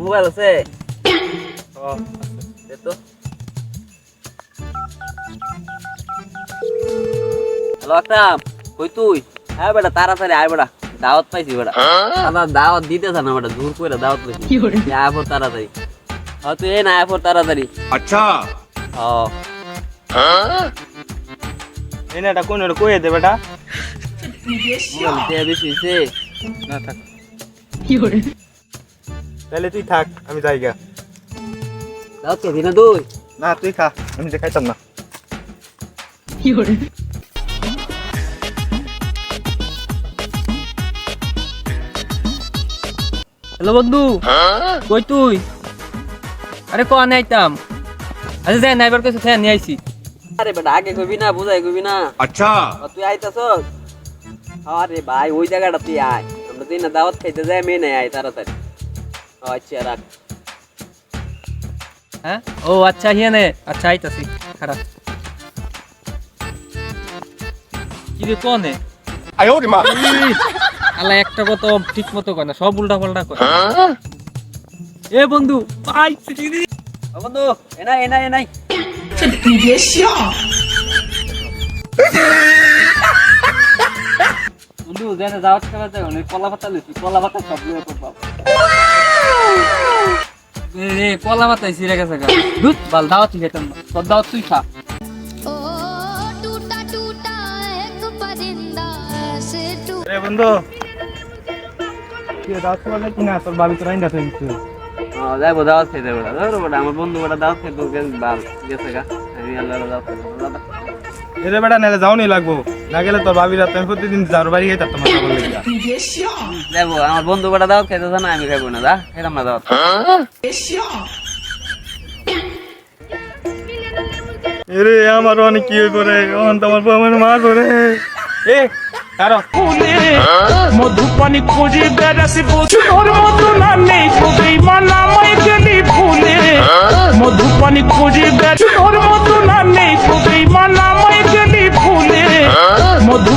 mobile আছে তো hello আকরাম কই তুই হ্যাঁ বেটা তাড়াতাড়ি আয় বেটা দাওয়াত পাইছি বেটা দাওয়াত দিতেছ না বেটা জোর করে দাওয়াত পাইছি আয় পর তাড়াতাড়ি তুই এই না আয় পর তাড়াতাড়ি আচ্ছা এটা কোন কই দে বেটা বেশি না থাক তাহলে তুই থাক আমি যাই গা দাওয়াত খেয়েছি না তুই না তুই খা আমি যে খাইতাম না হ্যালো বন্ধু কই তুই আরে ক আইতাম আচ্ছা যাই নাইবার কাছে ফ্যান নিয়ে আইছি আরে বেটা আগে কইবি না বুঝাই কইবি না अच्छा তুই আইতাছ আরে ভাই ওই জায়গাটা তুই আয় আমরা তুই না দাওয়াত খাইতে যাই মেয়ে আয় তাড়াতাড়ি আচ্ছা রাখ হ্যাঁ ও আচ্ছা হিয়া নে আচ্ছা আইতাছি খারাপ কি রে কোনে आयो रे मां আল্লাহ একটা কথা ঠিক মতো কয় না সব উল্টা পাল্টা কয় এ বন্ধু আইছি রে ও বন্ধু এনাই এনাই এনাই বন্ধু যেন দাওয়াত খাওয়া যায় অনেক কলা পাতা লইছি কলা পাতা সব লয়ে করব রে কলা মাথায় ছিড়ে গেছে গা দুধ বাল দাওয়াত খেতাম না তোর দাওয়াত তুই খা ओ टूटा टूटा एक परिंदा ऐसे टूटा রে বন্ধু কি দাওয়াত খাওয়া কি না তোর বাবি তো রাইন্দা তুই যাইবো দাওয়াত খাইতে বেটা ধরো বেটা আমার বন্ধু বেটা দাওয়াত খাইতে বাল গেছে গা আমি আল্লাহর দাওয়াত খাইতে এরে বেটা নালে যাওনি লাগবো না গেলে তোর বাবি রাত আমি প্রতিদিন যার বাড়ি খাইতাম তোমার বল লাগা যাইবো আমার বন্ধু বেটা দাওয়াত খাইতে না আমি খাইবো না যা খেলাম না দাওয়াত এরে আমার অনেক কি হইব রে অন তোমার বউ আমার মারবো রে এ কারো মধুপানি খুঁজে বেড়াছি বছর মতো না নেই খুবই মানামাই গেলি ভুলে